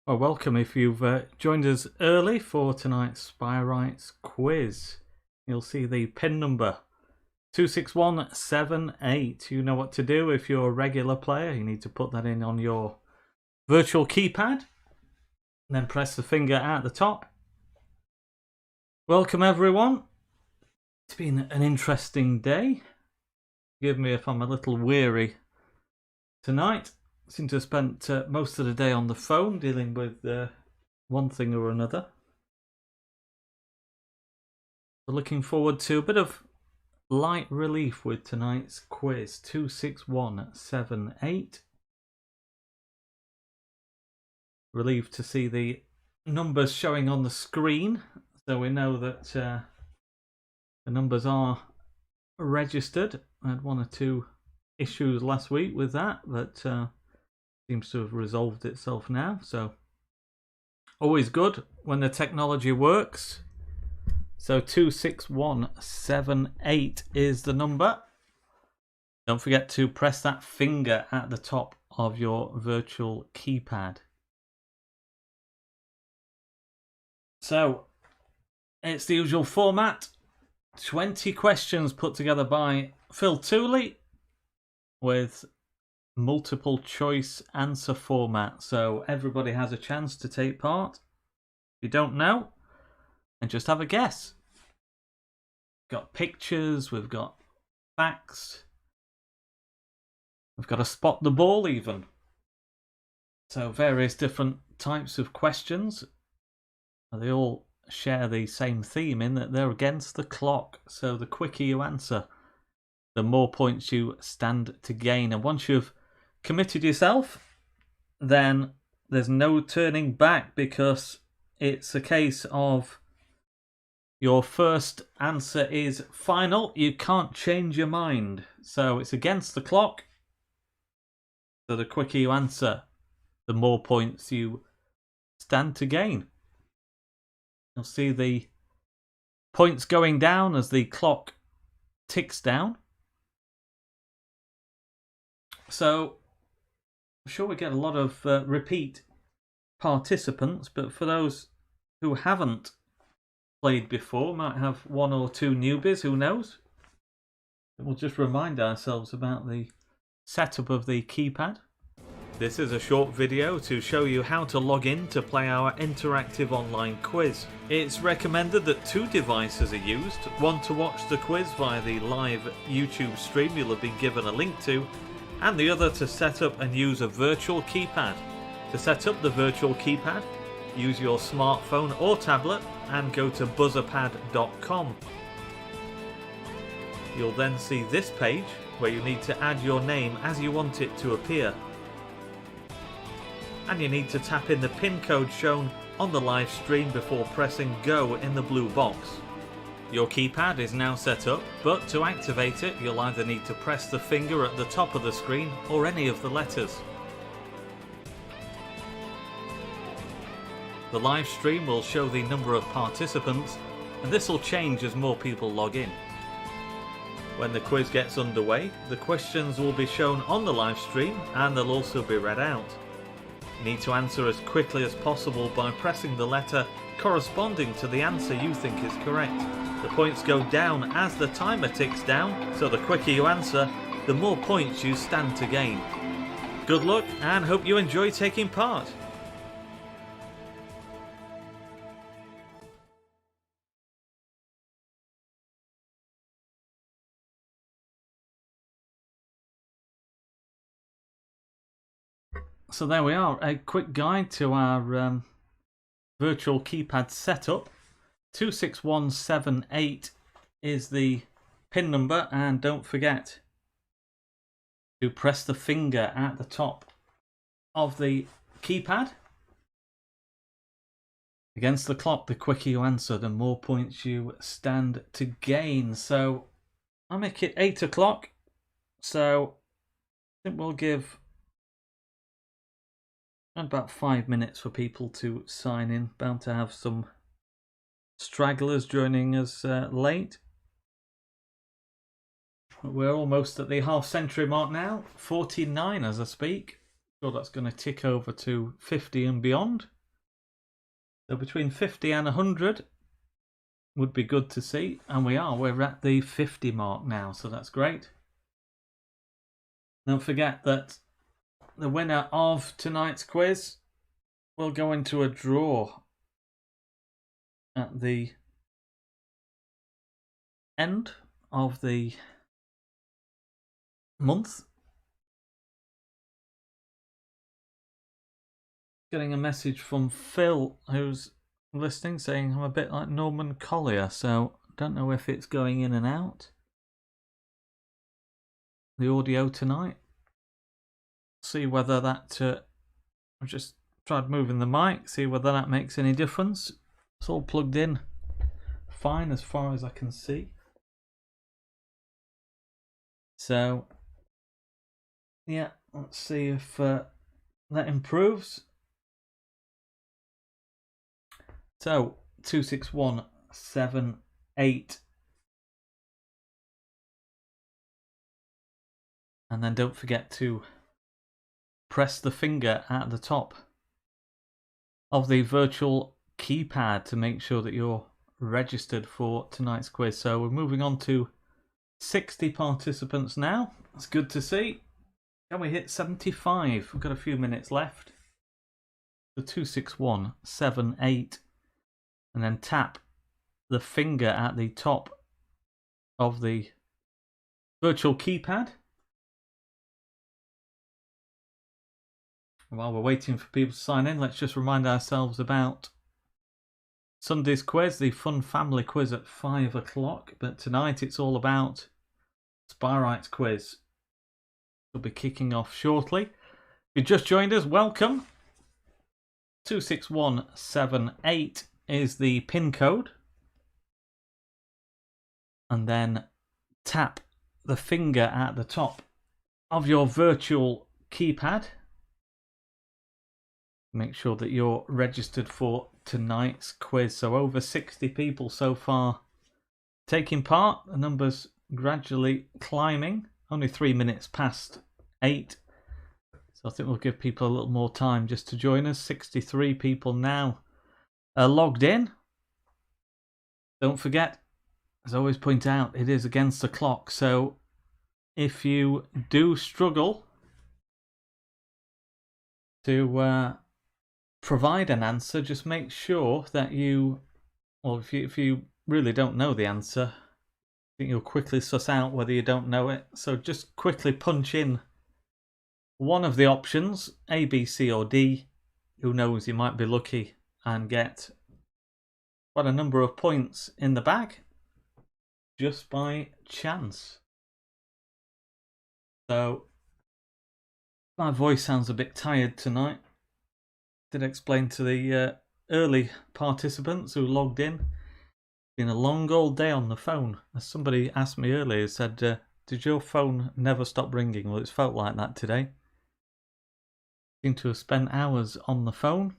Well, welcome if you've joined us early for tonight's Spireites Quiz. You'll see the pin number 26178. You know what to do if you're a regular player. You need to put that in on your virtual keypad and then press the finger at the top. Welcome everyone. It's been an interesting day. Forgive me if I'm a little weary tonight. I seem to have spent most of the day on the phone dealing with one thing or another. So looking forward to a bit of light relief with tonight's quiz. 26178. Relieved to see the numbers showing on the screen, so we know that the numbers are registered. I had one or two issues last week with that, but seems to have resolved itself now, so always good when the technology works. So 26178 is the number. Don't forget to press that finger at the top of your virtual keypad. So it's the usual format. 20 questions put together by Phil Tooley with multiple choice answer format, so everybody has a chance to take part. If you don't know, and just have a guess. We've got pictures, we've got facts, we've got to spot the ball even. So various different types of questions. They all share the same theme in that they're against the clock, so the quicker you answer, the more points you stand to gain. And once you've committed yourself, then there's no turning back, because it's a case of your first answer is final. You can't change your mind. So it's against the clock. So the quicker you answer, the more points you stand to gain. You'll see the points going down as the clock ticks down. So I'm sure we get a lot of repeat participants, but for those who haven't played before, might have one or two newbies, who knows? We'll just remind ourselves about the setup of the keypad. This is a short video to show you how to log in to play our interactive online quiz. It's recommended that two devices are used, one to watch the quiz via the live YouTube stream you'll have been given a link to, and the other to set up and use a virtual keypad. To set up the virtual keypad, use your smartphone or tablet and go to buzzerpad.com. You'll then see this page where you need to add your name as you want it to appear. And you need to tap in the PIN code shown on the live stream before pressing go in the blue box. Your keypad is now set up, but to activate it you'll either need to press the finger at the top of the screen or any of the letters. The live stream will show the number of participants, and this will change as more people log in. When the quiz gets underway, the questions will be shown on the live stream and they'll also be read out. You need to answer as quickly as possible by pressing the letter corresponding to the answer you think is correct. The points go down as the timer ticks down, so the quicker you answer, the more points you stand to gain. Good luck and hope you enjoy taking part. So there we are, a quick guide to our virtual keypad setup. 26178 is the pin number, and don't forget to press the finger at the top of the keypad. Against the clock, the quicker you answer, the more points you stand to gain. So I'll make it 8 o'clock, so I think we'll give about 5 minutes for people to sign in. Bound to have some stragglers joining us late. We're almost at the half-century mark now. 49 as I speak. Sure, that's going to tick over to 50 and beyond. So between 50 and 100 would be good to see. And we're at the 50 mark now, so that's great. Don't forget that the winner of tonight's quiz will go into a draw at the end of the month. Getting a message from Phil, who's listening, saying I'm a bit like Norman Collier, so don't know if it's going in and out, the audio tonight. See whether that I've just tried moving the mic, see whether that makes any difference. It's all plugged in fine as far as I can see. So yeah, let's see if that improves. So 26178. And then don't forget to press the finger at the top of the virtual keypad to make sure that you're registered for tonight's quiz. So we're moving on to 60 participants now. It's good to see. Can we hit 75? We've got a few minutes left. So 26178. And then tap the finger at the top of the virtual keypad. While we're waiting for people to sign in, let's just remind ourselves about Sunday's quiz, the Fun Family Quiz at 5 o'clock. But tonight it's all about Spireites Quiz. We'll be kicking off shortly. If you just joined us, welcome. 26178 is the PIN code. And then tap the finger at the top of your virtual keypad. Make sure that you're registered for tonight's quiz. So over 60 people so far taking part. The number's gradually climbing. Only 3 minutes past 8. So I think we'll give people a little more time just to join us. 63 people now are logged in. Don't forget, as I always point out, it is against the clock. So if you do struggle to provide an answer, just make sure that you, well, if you really don't know the answer, I think you'll quickly suss out whether you don't know it. So just quickly punch in one of the options, A, B, C or D. Who knows, you might be lucky and get quite a number of points in the bag just by chance. So my voice sounds a bit tired tonight. Did explain to the early participants who logged in. Been a long old day on the phone. As somebody asked me earlier, said, did your phone never stop ringing? Well, it's felt like that today. Seem to have spent hours on the phone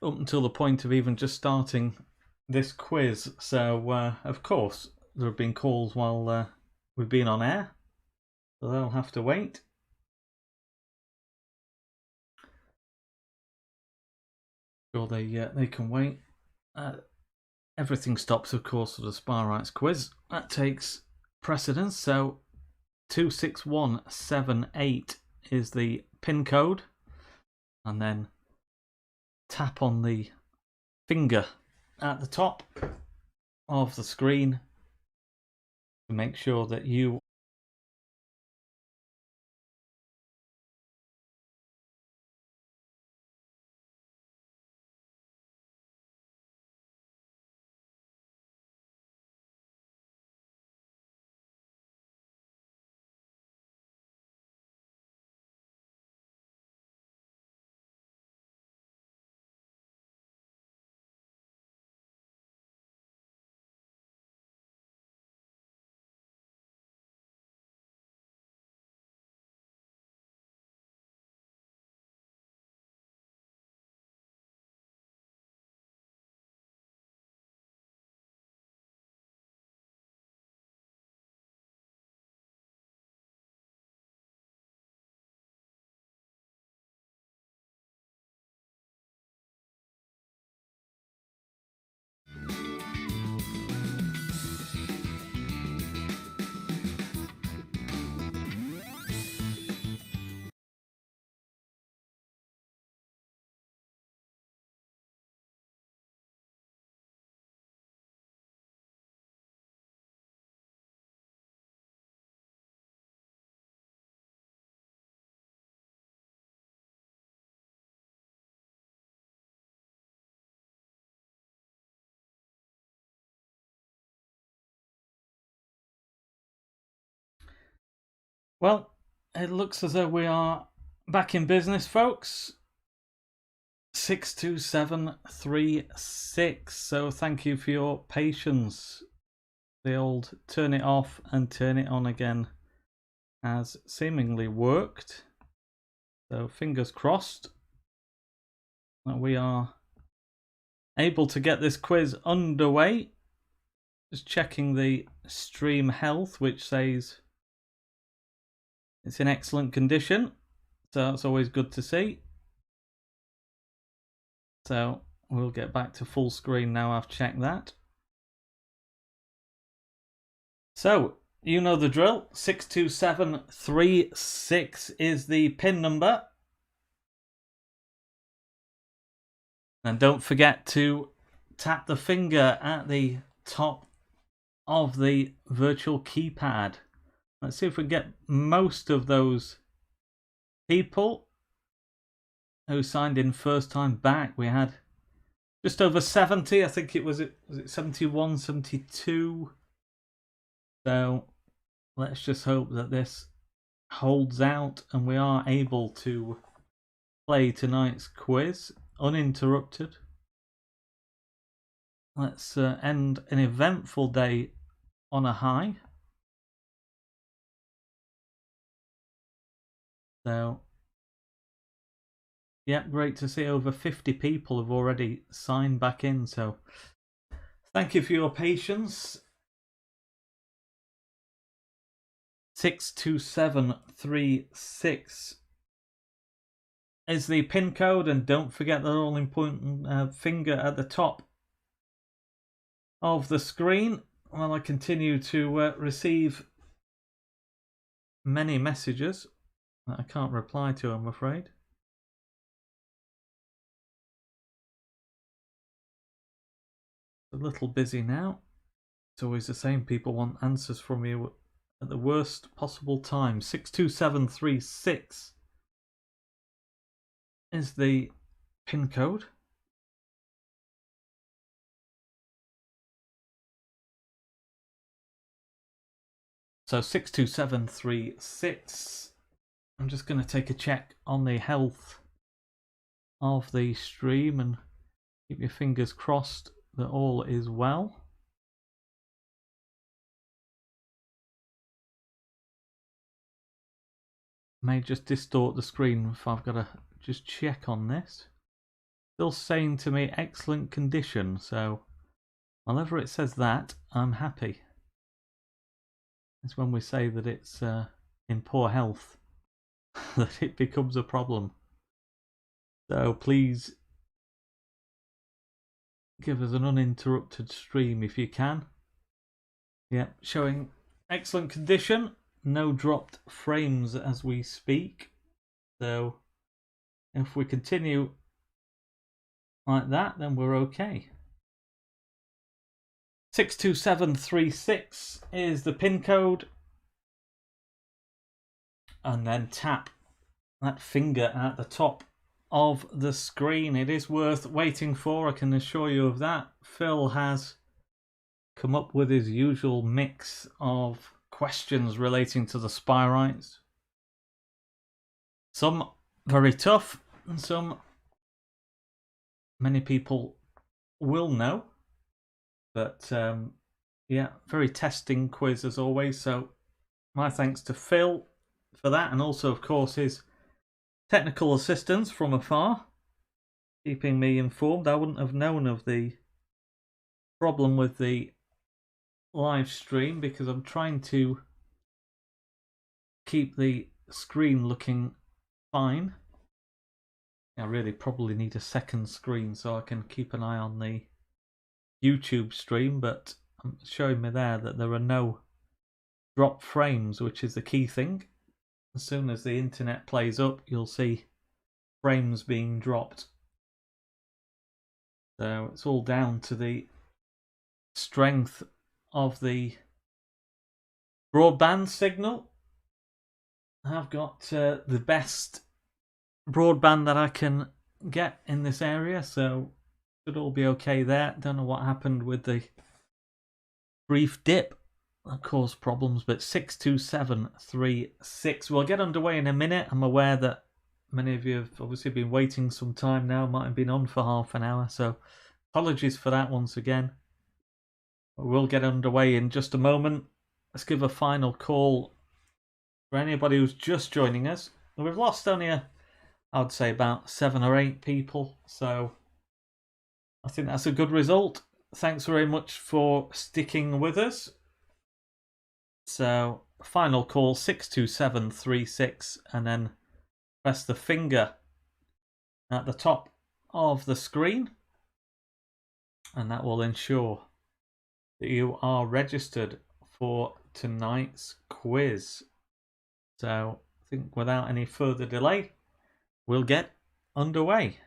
up until the point of even just starting this quiz. So, of course, there have been calls while we've been on air. So they'll have to wait. Sure, they can wait. Everything stops, of course, for the Spireites Quiz. That takes precedence. So 26178 is the PIN code. And then tap on the finger at the top of the screen to make sure that you Well, it looks as though we are back in business, folks. 62736. So thank you for your patience. The old turn it off and turn it on again has seemingly worked. So fingers crossed that we are able to get this quiz underway. Just checking the stream health, which says it's in excellent condition. So that's always good to see. So we'll get back to full screen now I've checked that. So, you know the drill. 62736 is the pin number. And don't forget to tap the finger at the top of the virtual keypad. Let's see if we get most of those people who signed in first time back. We had just over 70. I think it was 71, 72. So let's just hope that this holds out and we are able to play tonight's quiz uninterrupted. Let's end an eventful day on a high. So, yeah, great to see over 50 people have already signed back in. So, thank you for your patience. 62736 is the pin code, and don't forget the all important finger at the top of the screen while I continue to receive many messages that I can't reply to, I'm afraid. A little busy now. It's always the same. People want answers from you at the worst possible time. 62736 is the pin code. So 62736. I'm just going to take a check on the health of the stream and keep your fingers crossed that all is well. May just distort the screen if I've got to just check on this. Still saying to me excellent condition, so whenever it says that, I'm happy. It's when we say that it's in poor health that it becomes a problem. So please give us an uninterrupted stream if you can. Yeah, showing excellent condition. No dropped frames as we speak. So if we continue like that, then we're okay. 62736 is the pin code. And then tap that finger at the top of the screen. It is worth waiting for, I can assure you of that. Phil has come up with his usual mix of questions relating to the Spireites. Some very tough, and some many people will know. But yeah, very testing quiz as always. So my thanks to Phil for that, and also of course his technical assistance from afar, keeping me informed. I wouldn't have known of the problem with the live stream because I'm trying to keep the screen looking fine. I really probably need a second screen so I can keep an eye on the YouTube stream, but it's showing me there that there are no drop frames, which is the key thing. As soon as the internet plays up, you'll see frames being dropped. So it's all down to the strength of the broadband signal. I've got the best broadband that I can get in this area, so should all be okay there. Don't know what happened with the brief dip cause problems, but 62736. We'll get underway in a minute. I'm aware that many of you have obviously been waiting some time now, might have been on for half an hour, so apologies for that once again. We'll get underway in just a moment. Let's give a final call for anybody who's just joining us. We've lost only I would say about 7 or 8 people, so I think that's a good result. Thanks very much for sticking with us. So, final call 62736, and then press the finger at the top of the screen, and that will ensure that you are registered for tonight's quiz. So, I think without any further delay, we'll get underway.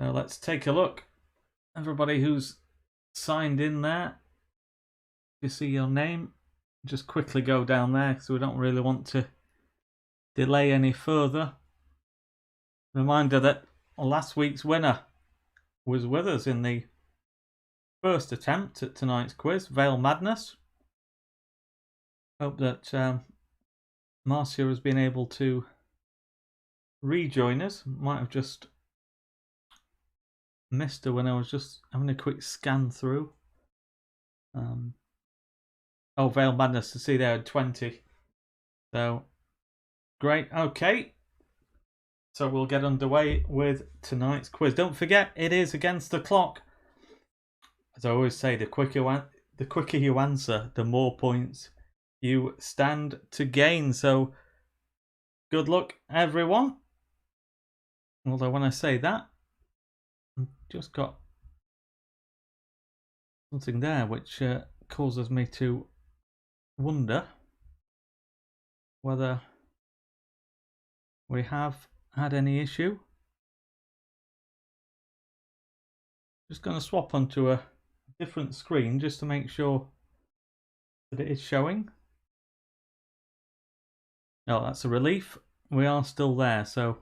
So let's take a look. Everybody who's signed in there, you see your name, just quickly go down there because we don't really want to delay any further. Reminder that last week's winner was with us in the first attempt at tonight's quiz, Veil Madness. Hope that Marcia has been able to rejoin us. Might have just missed her when I was just having a quick scan through. Oh, Veil Madness, to see there at 20. So, great. Okay. So we'll get underway with tonight's quiz. Don't forget, it is against the clock. As I always say, the quicker you answer, the more points you stand to gain. So, good luck, everyone. Although when I say that, I've just got something there which causes me to wonder whether we have had any issue. Just going to swap onto a different screen just to make sure that it is showing. Oh, that's a relief. We are still there. So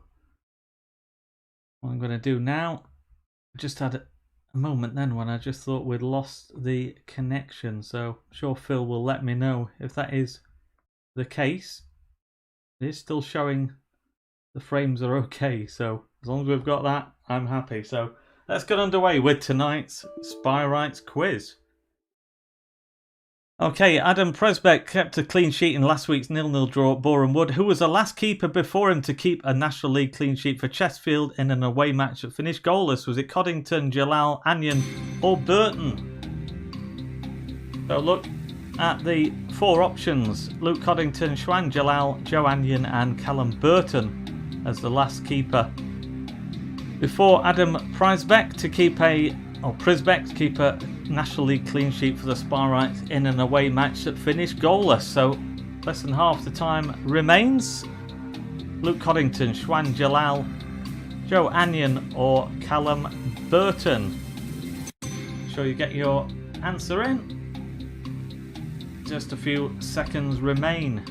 what I'm going to do now, just had a moment then when I just thought we'd lost the connection. So I'm sure Phil will let me know if that is the case. It is still showing the frames are okay. So as long as we've got that, I'm happy. So let's get underway with tonight's Spireites Quiz. Okay, Adam Presbeck kept a clean sheet in last week's 0-0 draw at Boreham Wood. Who was the last keeper before him to keep a National League clean sheet for Chesterfield in an away match that finished goalless? Was it Coddington, Jalal, Anyon or Burton? So look at the 4 options. Luke Coddington, Schwan Jalal, Joe Anyon and Callum Burton as the last keeper before Adam Presbeck to keep a National League clean sheet for the Spireites in an away match that finished goalless. So less than half the time remains. Luke Coddington, Schwan Jalal, Joe Anyon or Callum Burton. Sure you get your answer in. Just a few seconds remain.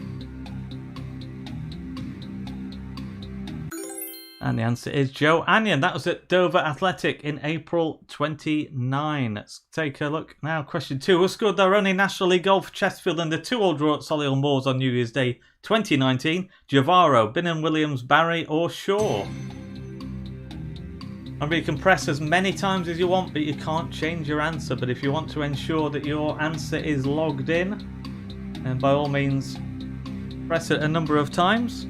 And the answer is Joe Anyon. That was at Dover Athletic in April 29. Let's take a look now. Question 2. Who scored their only National League goal for Chesterfield in the 2-2 draw at Solihull Moors on New Year's Day 2019? Javaro, Bingham Williams, Barry or Shaw? Remember, you can press as many times as you want, but you can't change your answer. But if you want to ensure that your answer is logged in, then by all means press it a number of times.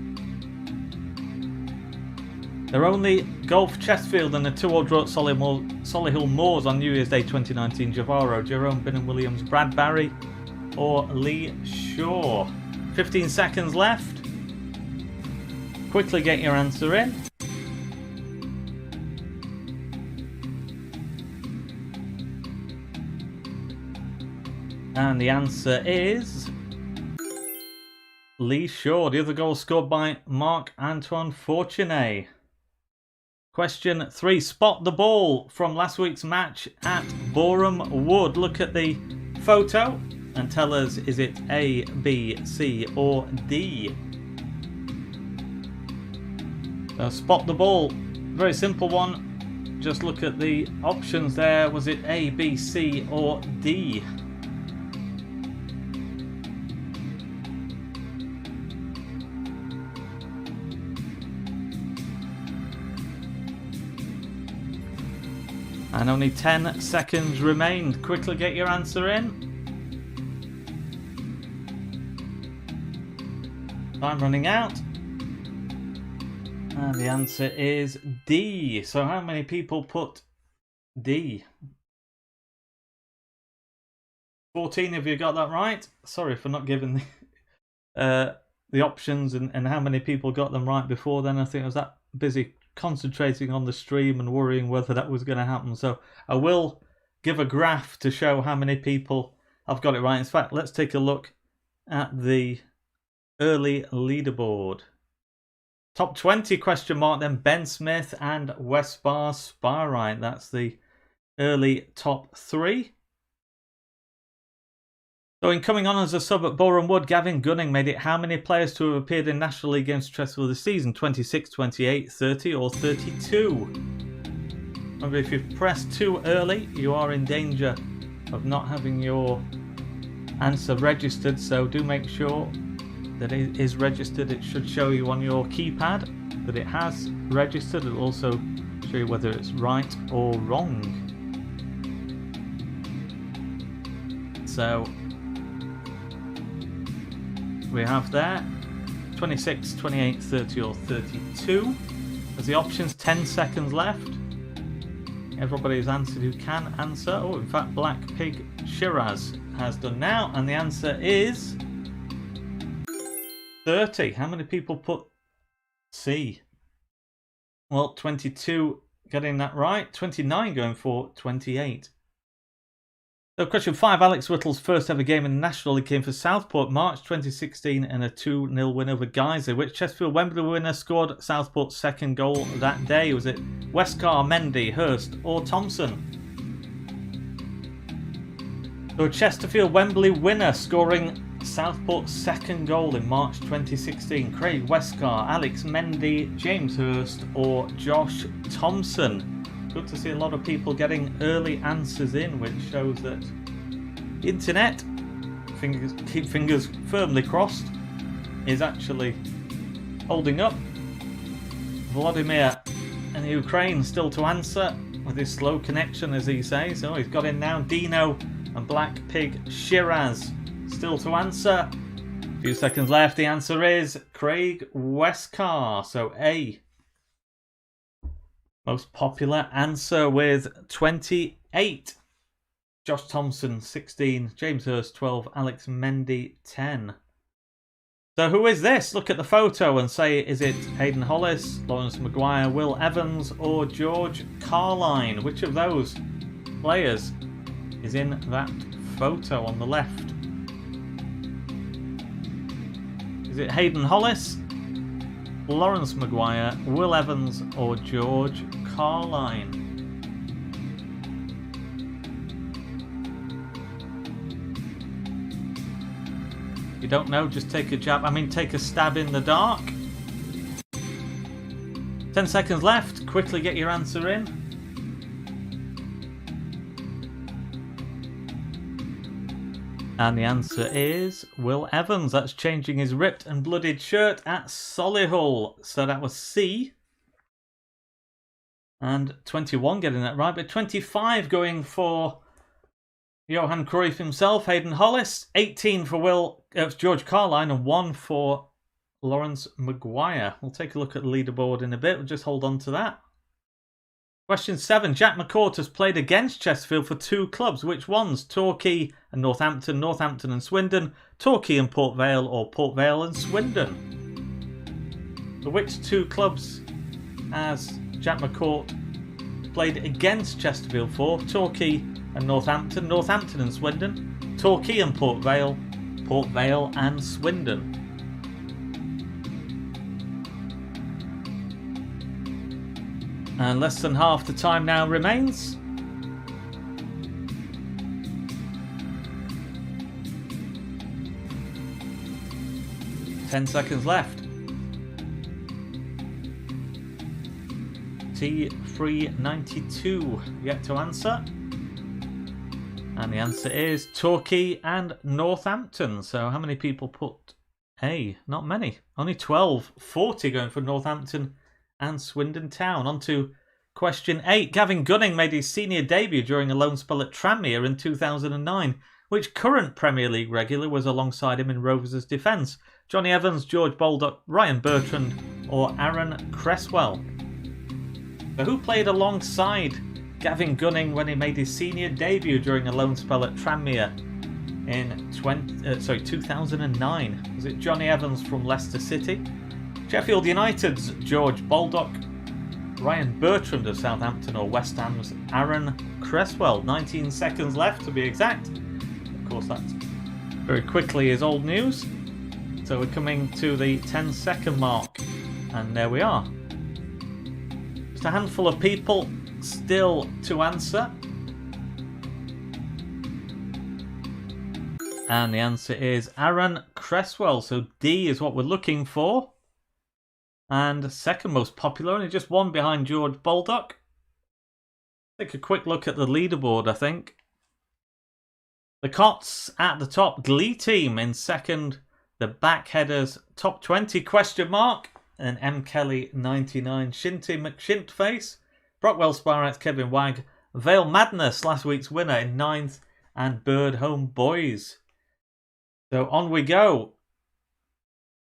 Their only goal for Chesterfield in a 2-2 draw at Solihull Moors on New Year's Day 2019. Javaro, Jerome Bingham Williams, Brad Barry or Lee Shaw. 15 seconds left. Quickly get your answer in. And the answer is Lee Shaw. The other goal scored by Marc-Antoine Fortuné. Question 3. Spot the ball from last week's match at Boreham Wood. Look at the photo and tell us, is it A, B, C or D? So spot the ball. Very simple one. Just look at the options there. Was it A, B, C or D? And only 10 seconds remained. Quickly get your answer in. Time running out. And the answer is D. So how many people put D? 14 of you got that right. Sorry for not giving the options and how many people got them right before then. I think I was that busy concentrating on the stream and worrying whether that was going to happen. So I will give a graph to show how many people have got it right. In fact, let's take a look at the early leaderboard. Top 20 question mark then Ben Smith and Westbar Spirite. That's the early top 3. So in coming on as a sub at Boreham Wood, Gavin Gunning made it how many players to have appeared in National League against Chesterfield this season? 26, 28, 30 or 32? Remember, if you've pressed too early, you are in danger of not having your answer registered. So do make sure that it is registered. It should show you on your keypad that it has registered. It'll also show you whether it's right or wrong. So we have there 26, 28, 30 or 32. As the options, 10 seconds left. Everybody has answered who can answer. Oh, in fact, Black Pig Shiraz has done now, and the answer is 30. How many people put C? Well, 22 getting that right. 29 going for 28. So question 5. Alex Whittle's first ever game in the National League came for Southport, March 2016 in a 2-0 win over Geyser. Which Chesterfield Wembley winner scored Southport's second goal that day? Was it Westcar, Mendy, Hurst or Thompson? So a Chesterfield Wembley winner scoring Southport's second goal in March 2016. Craig Westcar, Alex Mendy, James Hurst or Josh Thompson. Good to see a lot of people getting early answers in, which shows that the internet, keep fingers firmly crossed, is actually holding up. Vladimir in Ukraine still to answer with his slow connection, as he says. So he's got in now. Dino and Black Pig Shiraz still to answer. A few seconds left. The answer is Craig Westcar. So A. Most popular answer with 28. Josh Thompson 16. James Hurst 12. Alex Mendy 10. So who is this? Look at the photo and say, is it Hayden Hollis, Lawrence Maguire, Will Evans or George Carline? Which of those players is in that photo on the left? Is it Hayden Hollis, Lawrence Maguire, Will Evans or George Carline? If you don't know, just take a stab in the dark. 10 seconds left. Quickly get your answer in. And the answer is Will Evans. That's changing his ripped and blooded shirt at Solihull. So that was C. And 21 getting that right. But 25 going for Johan Cruyff himself, Hayden Hollis. 18 for George Carline. And 1 for Lawrence Maguire. We'll take a look at the leaderboard in a bit. We'll just hold on to that. Question 7. Jack McCourt has played against Chesterfield for 2 clubs. Which ones? Torquay and Northampton, Northampton and Swindon, Torquay and Port Vale, or Port Vale and Swindon? So which 2 clubs has Jack McCourt played against Chesterfield for? Torquay and Northampton, Northampton and Swindon, Torquay and Port Vale and Swindon. And less than half the time now remains. Ten seconds left. T392 yet to answer. And the answer is Torquay and Northampton. So how many people put A? Not many. Only 12. 40 going for Northampton and Swindon Town. On to question 8. Gavin Gunning made his senior debut during a loan spell at Tranmere in 2009. Which current Premier League regular was alongside him in Rovers' defence? Johnny Evans, George Baldock, Ryan Bertrand or Aaron Cresswell? So who played alongside Gavin Gunning when he made his senior debut during a loan spell at Tranmere in 2009? Was it Johnny Evans from Leicester City? Sheffield United's George Baldock, Ryan Bertrand of Southampton or West Ham's Aaron Cresswell? 19 seconds left to be exact. Of course, that very quickly is old news. So we're coming to the 10-second mark, and there we are. Just a handful of people still to answer. And the answer is Aaron Cresswell. So D is what we're looking for. And second most popular, only just one behind George Baldock. Take a quick look at the leaderboard, I think. The Cots at the top, Glee Team in second, the Backheaders top 20 question mark, and M. Kelly 99, Shinty McShintface, Brockwell Spireites Kevin Wagg, Vale Madness last week's winner in 9th, and Bird Home Boys. So on we go.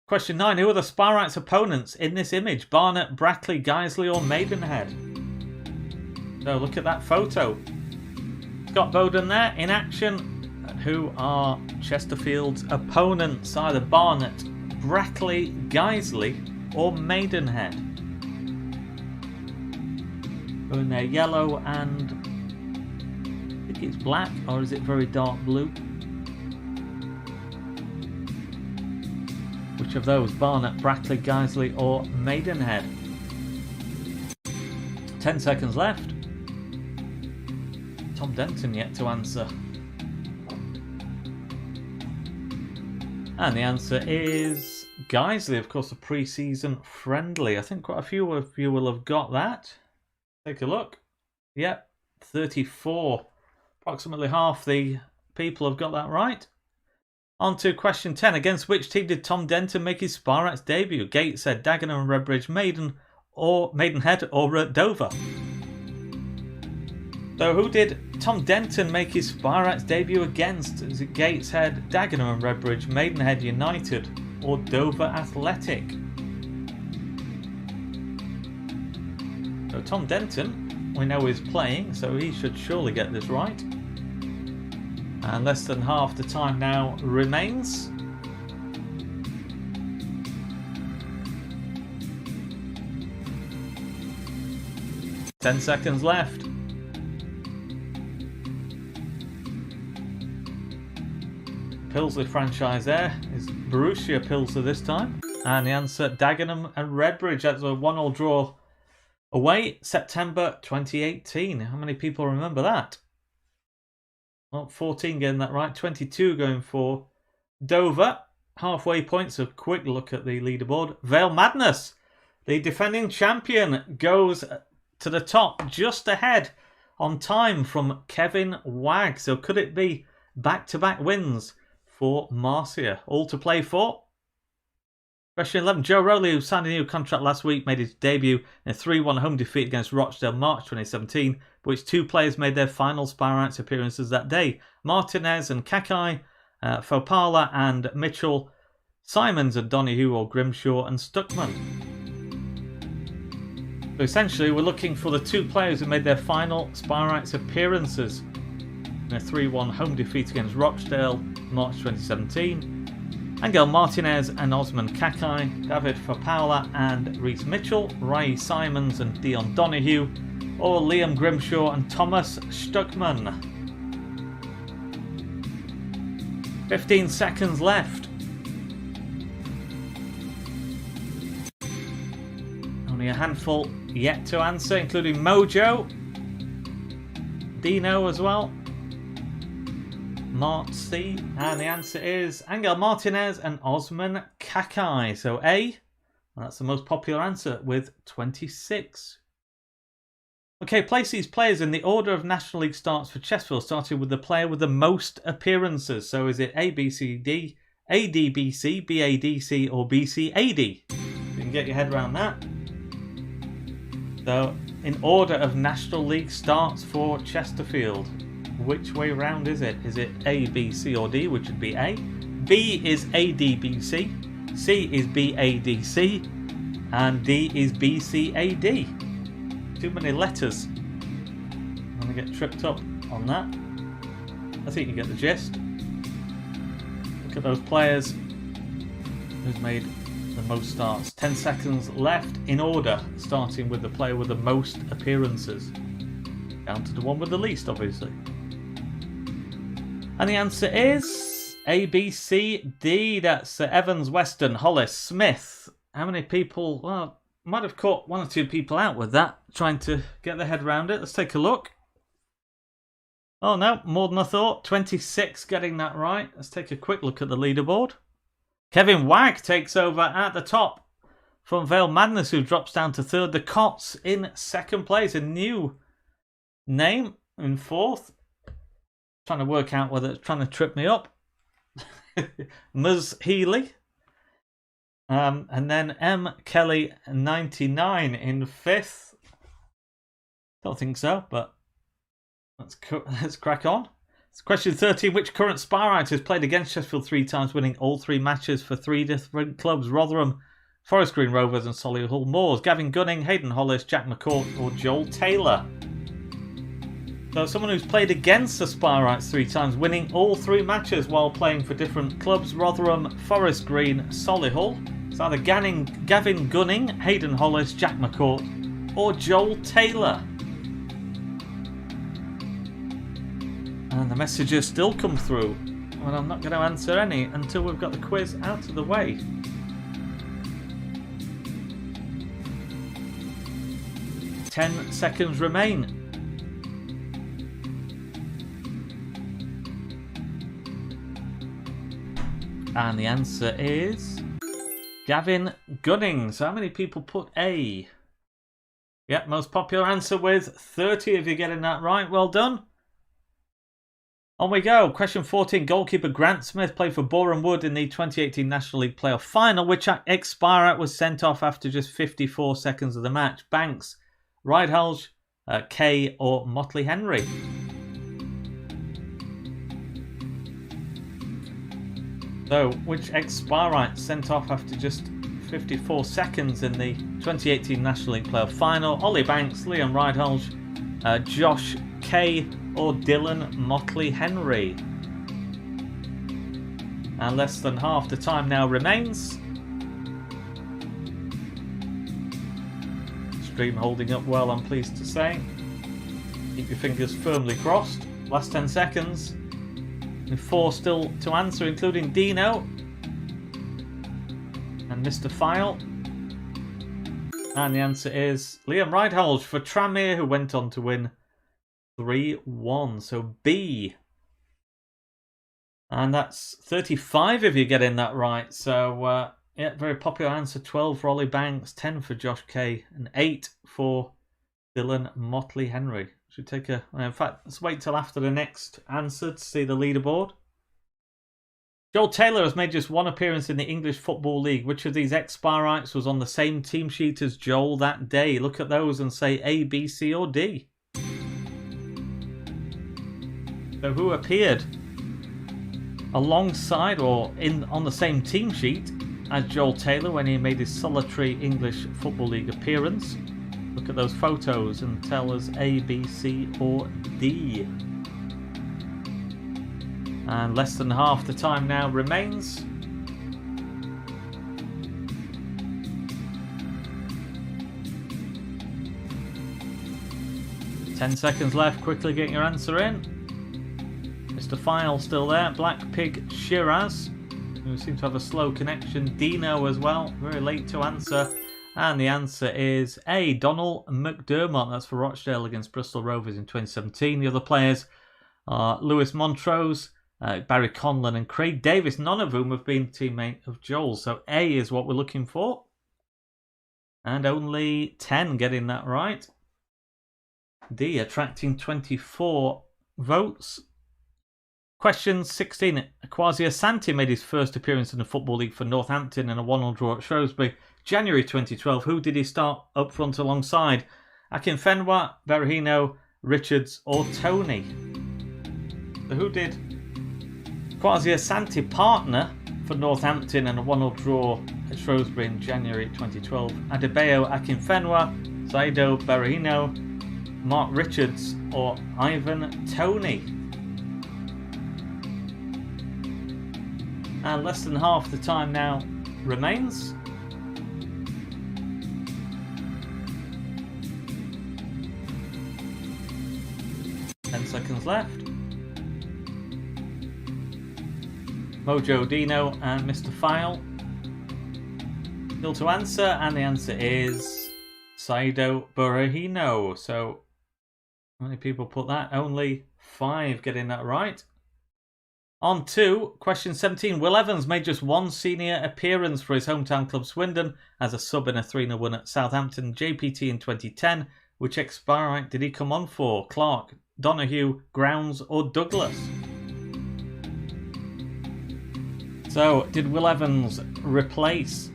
Question 9. Who are the Spireites opponents in this image? Barnet, Brackley, Guiseley or Maidenhead? So look at that photo. Scott Bowden there in action. And who are Chesterfield's opponents? Either Barnet, Brackley, Guiseley or Maidenhead. In there, yellow and I think it's black, or is it very dark blue? Which of those? Barnet, Brackley, Guiseley or Maidenhead? 10 seconds left. Tom Denton yet to answer. And the answer is Guiseley, of course, a pre-season friendly. I think quite a few of you will have got that. Take a look. Yep, 34. Approximately half the people have got that right. On to question 10. Against which team did Tom Denton make his Spireites debut? Gateshead, Dagenham and Redbridge, Maidenhead or Dover? So who did Tom Denton make his Spireites debut against? Is it Gateshead, Dagenham and Redbridge, Maidenhead United or Dover Athletic? So Tom Denton, we know is playing, so he should surely get this right. And less than half the time now remains. Ten seconds left. Pilsley franchise there is Borussia Pilsner this time. And the answer, Dagenham and Redbridge. That's a 1-1 draw away, September 2018. How many people remember that? Well, 14 getting that right. 22 going for Dover. Halfway points. A quick look at the leaderboard. Vale Madness, the defending champion, goes to the top, just ahead on time from Kevin Wagg. So could it be back-to-back wins for Marcia? All to play for. Question 11. Joe Rowley, who signed a new contract last week, made his debut in a 3-1 home defeat against Rochdale March 2017, which two players made their final Spireites appearances that day. Martinez and Kakai, Fopala and Mitchell, Simons and Donahue or Grimshaw and Stuckman. So essentially we're looking for the two players who made their final Spireites appearances in a 3-1 home defeat against Rochdale March 2017. Angel Martinez and Osman Kakai, David Fopala and Reece Mitchell, Ray Simons and Dion Donahue, or Liam Grimshaw and Thomas Stuckman. 15 seconds left. Only a handful yet to answer, including Mojo, Dino as well, Mart C, and the answer is Angel Martinez and Osman Kakai. So A, that's the most popular answer with 26. Okay, place these players in the order of National League starts for Chesterfield, starting with the player with the most appearances. So is it A, B, C, D, A, D, B, C, B, A, D, C, or B, C, A, D? You can get your head around that. So, in order of National League starts for Chesterfield, which way round is it? Is it A, B, C, or D, which would be A? B is A, D, B, C. C is B, A, D, C. And D is B, C, A, D. Too many letters. I'm going to get tripped up on that. I think you get the gist. Look at those players who's made the most starts. 10 seconds left in order, starting with the player with the most appearances. Down to the one with the least, obviously. And the answer is A, B, C, D. That's Evans, Weston, Hollis, Smith. How many people? Well, might have caught one or two people out with that, trying to get their head around it. Let's take a look. Oh no, more than I thought. 26 getting that right. Let's take a quick look at the leaderboard. Kevin Wagg takes over at the top from Vale Madness, who drops down to third. The Cots in second place. A new name in fourth. Trying to work out whether it's trying to trip me up. Ms. Healy. And then M. Kelly 99 in fifth. Don't think so, but let's crack on. It's question 13. Which current Spireites has played against Chesterfield 3 times, winning all 3 matches for 3 different clubs? Rotherham, Forest Green Rovers and Solihull Moors. Gavin Gunning, Hayden Hollis, Jack McCourt or Joel Taylor? So someone who's played against the Spireites 3 times, winning all 3 matches while playing for different clubs. Rotherham, Forest Green, Solihull. It's either Gavin Gunning, Hayden Hollis, Jack McCourt or Joel Taylor. And the messages still come through. Well, I'm not going to answer any until we've got the quiz out of the way. Ten seconds remain. And the answer is Gavin Gunning. So how many people put A? Yep, most popular answer with 30 if you're getting that right. Well done. On we go. Question 14. Goalkeeper Grant Smith played for Boreham Wood in the 2018 National League Playoff Final. Which ex-Spireite was sent off after just 54 seconds of the match? Banks, Ridehalgh, Kay or Motley Henry? So, which ex-Spireite sent off after just 54 seconds in the 2018 National League Playoff Final? Ollie Banks, Liam Ridehalgh, Josh Kay or Dylan Motley Henry? And less than half the time now remains. Stream holding up well, I'm pleased to say. Keep your fingers firmly crossed. Last 10 seconds. With 4 still to answer, including Dino and Mr. File. And the answer is Liam Ridehalgh for Tranmere, who went on to win 3-1. So B. And that's 35 if you're getting that right. So, yeah, very popular answer. 12 for Ollie Banks, 10 for Josh Kay, and 8 for Dylan Motley Henry. Should take a... In fact, let's wait till after the next answer to see the leaderboard. Joel Taylor has made just 1 appearance in the English Football League. Which of these ex-Spireites was on the same team sheet as Joel that day? Look at those and say A, B, C or D. So who appeared alongside or on the same team sheet as Joel Taylor when he made his solitary English Football League appearance? Look at those photos and tell us A, B, C or D. And less than half the time now remains. Ten seconds left. Quickly get your answer in. Mr. File still there. Black Pig Shiraz, who seems to have a slow connection. Dino as well. Very late to answer. And the answer is A, Donald McDermott. That's for Rochdale against Bristol Rovers in 2017. The other players are Lewis Montrose, Barry Conlon and Craig Davis, none of whom have been teammate of Joel. So A is what we're looking for. And only 10 getting that right. D, attracting 24 votes. Question 16. Kwasi Asante made his first appearance in the Football League for Northampton in a 1-1 draw at Shrewsbury, January 2012. Who did he start up front alongside? Akinfenwa, Berahino, Richards or Tony? So who did Kwasi Asante partner for Northampton in a 1-1 draw at Shrewsbury in January 2012? Adebayo Akinfenwa, Saido Berahino, Mark Richards or Ivan Tony? And less than half the time now remains. Seconds left. Mojo Dino and Mr. File still to answer, and the answer is Saido Berahino. So how many people put that? Only 5 getting that right. On to question 17. Will Evans made just one senior appearance for his hometown club Swindon as a sub in a 3-0 win at Southampton JPT in 2010. Which Spireites did he come on for? Clark, Donahue, Grounds or Douglas? So, did Will Evans replace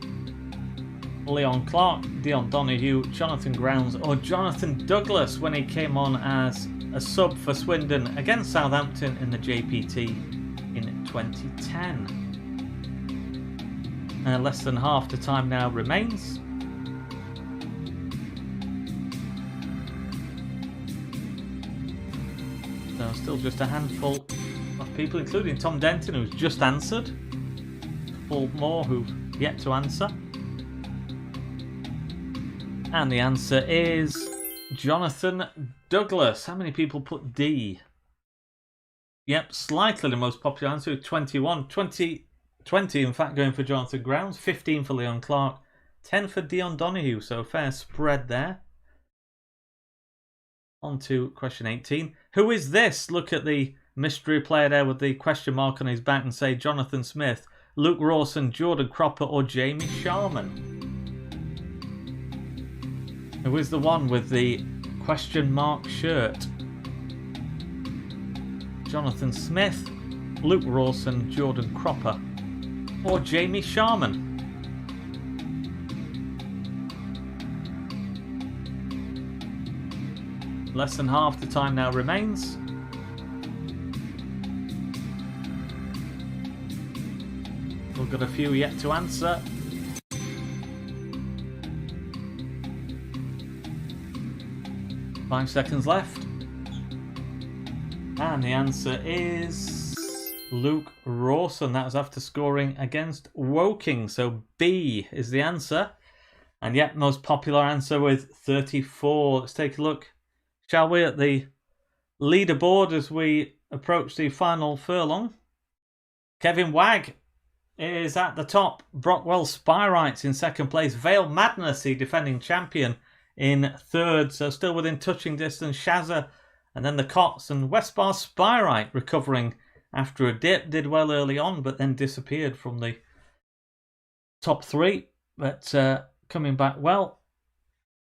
Leon Clark, Dion Donahue, Jonathan Grounds or Jonathan Douglas when he came on as a sub for Swindon against Southampton in the JPT in 2010? Less than half the time now remains. So still just a handful of people, including Tom Denton, who's just answered. A couple more who've yet to answer. And the answer is Jonathan Douglas. How many people put D? Yep, slightly the most popular answer, 21. 20 in fact going for Jonathan Grounds, 15 for Leon Clark, 10 for Dion Donahue, so fair spread there. On to question 18. Who is this? Look at the mystery player there with the question mark on his back and say Jonathan Smith, Luke Rawson, Jordan Cropper or Jamie Sharman? Who is the one with the question mark shirt? Jonathan Smith, Luke Rawson, Jordan Cropper or Jamie Sharman? Less than half the time now remains. We've got a few yet to answer. Five seconds left. And the answer is Luke Rawson. That was after scoring against Woking. So B is the answer. And yet, most popular answer with 34. Let's take a look, shall we, at the leaderboard as we approach the final furlong. Kevin Wagg is at the top. Brockwell Spireites in second place. Vale Madness, the defending champion, in third. So still within touching distance. Shazza and then the Cots and Westbar Spireite recovering after a dip. Did well early on but then disappeared from the top 3. But coming back well.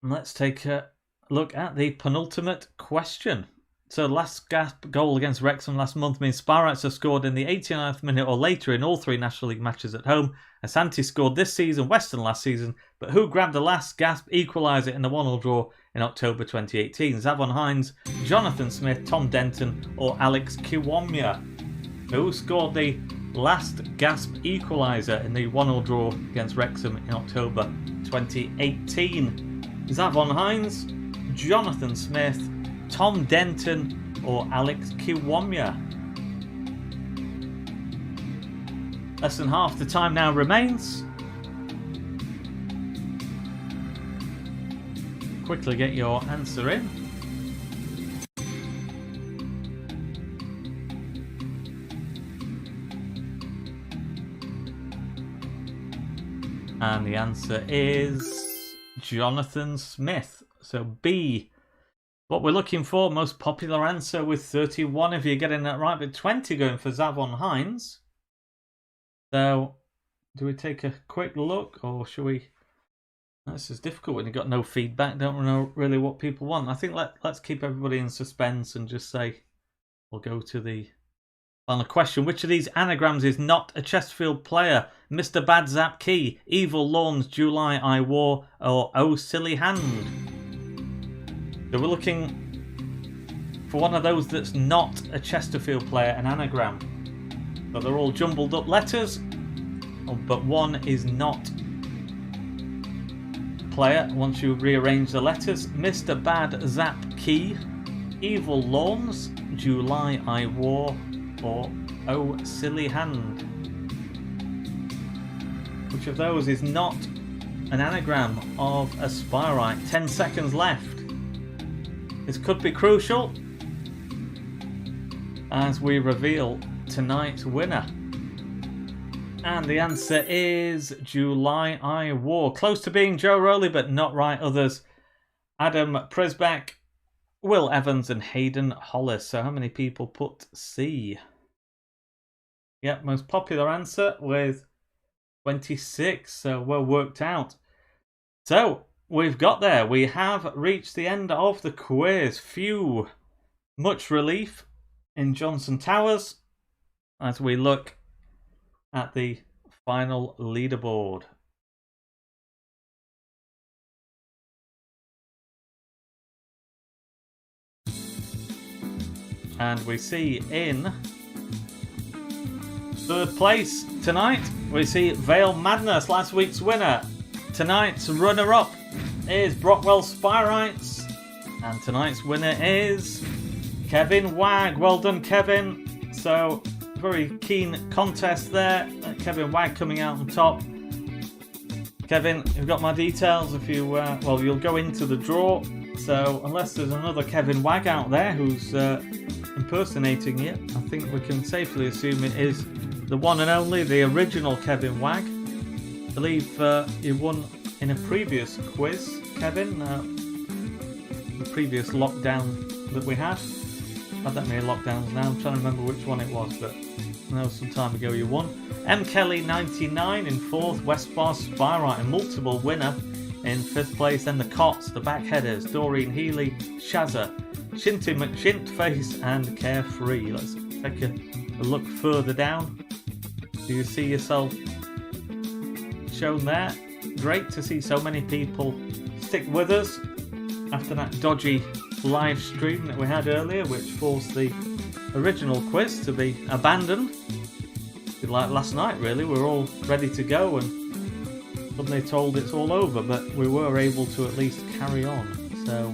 And let's take a look at the penultimate question. So last gasp goal against Wrexham last month means Spireites have scored in the 89th minute or later in all 3 National League matches at home. Asante scored this season, Weston last season, but who grabbed the last gasp equaliser in the 1-1 draw in October 2018? Zavon Hines, Jonathan Smith, Tom Denton or Alex Kiwomya? Who scored the last gasp equaliser in the 1-1 draw against Wrexham in October 2018? Zavon Hines, Jonathan Smith, Tom Denton or Alex Kiwomya? Less than half the time now remains. Quickly get your answer in. And the answer is Jonathan Smith. So B. What we're looking for, most popular answer with 31 if you're getting that right, but 20 going for Zavon Hines. So, do we take a quick look or should we This is difficult when you've got no feedback, don't know really what people want. I think let's keep everybody in suspense and just say we'll go to the final question. Which of these anagrams is not a Chesterfield player? Mr. Bad Zap Key, Evil Lawns, July I War, or Oh Silly Hand? So we're looking for one of those that's not a Chesterfield player, an anagram. So they're all jumbled up letters, but one is not player once you rearrange the letters. Mr. Bad Zap Key, Evil Lawns, July I War, or Oh Silly Hand. Which of those is not an anagram of a Spireite? 10 seconds left. This could be crucial as we reveal tonight's winner. And the answer is July I War. Close to being Joe Rowley, but not right. Others: Adam Presbeck, Will Evans, and Hayden Hollis. So how many people put C? Yep, most popular answer with 26. So well worked out. So we've got there. We have reached the end of the quiz. Phew. Much relief in Johnson Towers as we look at the final leaderboard. And we see in third place tonight, we see Vale Madness, last week's winner. Tonight's runner-up is Brockwell Spireites. And tonight's winner is Kevin Wag. Well done, Kevin. So very keen contest there. Kevin Wag coming out on top. Kevin, you've got my details. If you well, you'll go into the draw. So unless there's another Kevin Wag out there who's impersonating you, I think we can safely assume it is the one and only, the original Kevin Wag. I believe you won in a previous quiz, Kevin. The previous lockdown that we had. Not that many lockdowns now. I'm trying to remember which one it was, but I know some time ago you won. M. Kelly 99 in 4th, Westbar Spireite, a multiple winner in 5th place. Then the Cots, the Backheaders, Doreen Healy, Shazza, Shinty McShintface, and Carefree. Let's take a look further down. Do you see yourself shown there? Great to see so many people stick with us after that dodgy live stream that we had earlier, which forced the original quiz to be abandoned. Like last night, really, we were all ready to go and suddenly told it's all over, but we were able to at least carry on. So,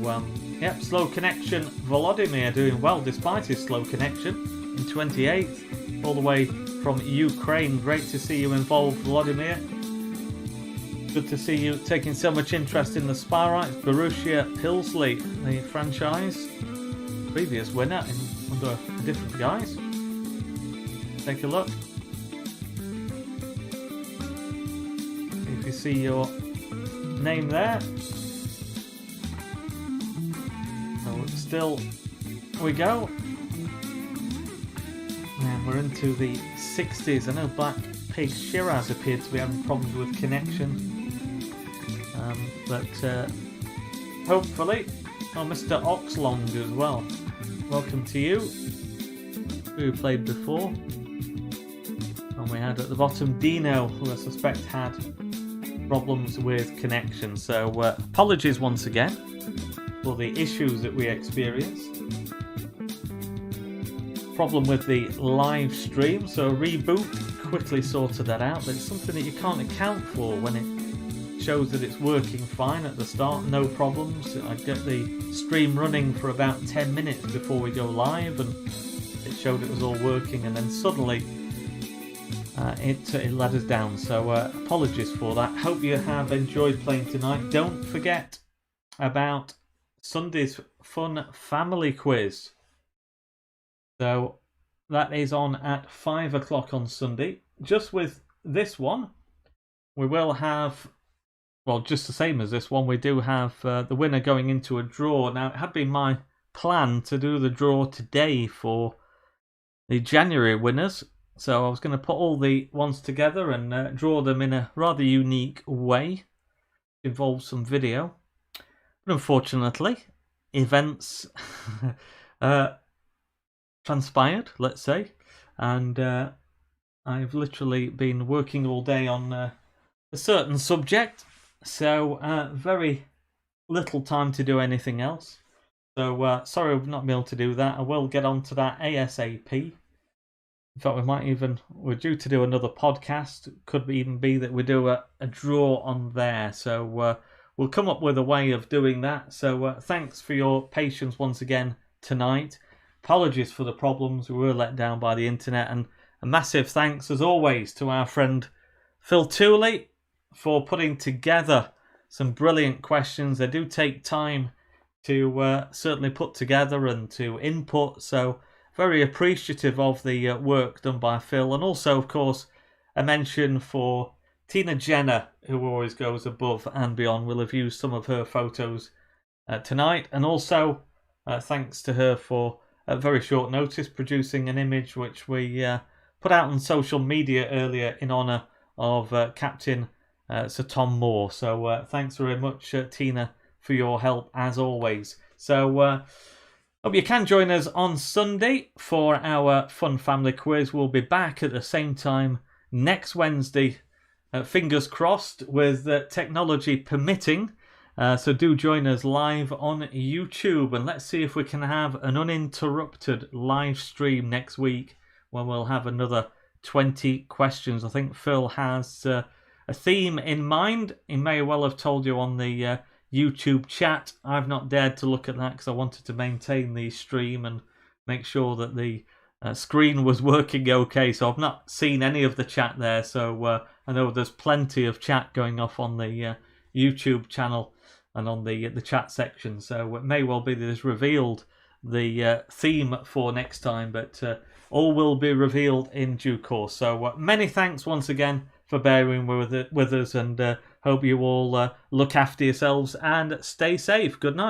yep, slow connection. Volodymyr doing well despite his slow connection in 28th, all the way from Ukraine. Great to see you involved, Volodymyr. Good to see you taking so much interest in the Spireites. Borussia Pilsley, the franchise previous winner under a different guise. Take a look. If you see your name there. So still we go. And we're into the 60s. I know Black Pig Shiraz appeared to be having problems with connection. But hopefully, Mr. Oxlong as well. Welcome to you, who played before. And we had at the bottom Dino, who I suspect had problems with connection. So apologies once again for the issues that we experienced. Problem with the live stream, so reboot quickly sorted that out. But it's something that you can't account for when it shows that it's working fine at the start, no problems. I get the stream running for about 10 minutes before we go live, and it showed it was all working, and then suddenly it let us down. So apologies for that. Hope you have enjoyed playing tonight. Don't forget about Sunday's fun family quiz. So that is on at 5 o'clock on Sunday. Just with this one, we will have, well, just the same as this one, we do have the winner going into a draw. Now, it had been my plan to do the draw today for the January winners. So I was going to put all the ones together and draw them in a rather unique way. involves some video. But unfortunately, events transpired, let's say, and I've literally been working all day on a certain subject, so very little time to do anything else. So sorry I've not been able to do that. I will get on to that ASAP. In fact, we're due to do another podcast. Could even be that we do a draw on there. So we'll come up with a way of doing that. So thanks for your patience once again tonight. Apologies for the problems. We were let down by the internet. And a massive thanks, as always, to our friend Phil Tooley for putting together some brilliant questions. They do take time to certainly put together and to input. So very appreciative of the work done by Phil. And also, of course, a mention for Tina Jenner, who always goes above and beyond. We'll have used some of her photos tonight. And also, thanks to her for, at very short notice, producing an image which we put out on social media earlier in honour of Captain Sir Tom Moore. So thanks very much, Tina, for your help as always. So hope you can join us on Sunday for our fun family quiz. We'll be back at the same time next Wednesday, fingers crossed, with technology permitting. So do join us live on YouTube, and let's see if we can have an uninterrupted live stream next week when we'll have another 20 questions. I think Phil has a theme in mind. He may well have told you on the YouTube chat. I've not dared to look at that because I wanted to maintain the stream and make sure that the screen was working okay. So I've not seen any of the chat there. So I know there's plenty of chat going off on the YouTube channel and on the chat section. So it may well be that it's revealed the theme for next time, but all will be revealed in due course. So many thanks once again for bearing with us, and hope you all look after yourselves and stay safe. Good night.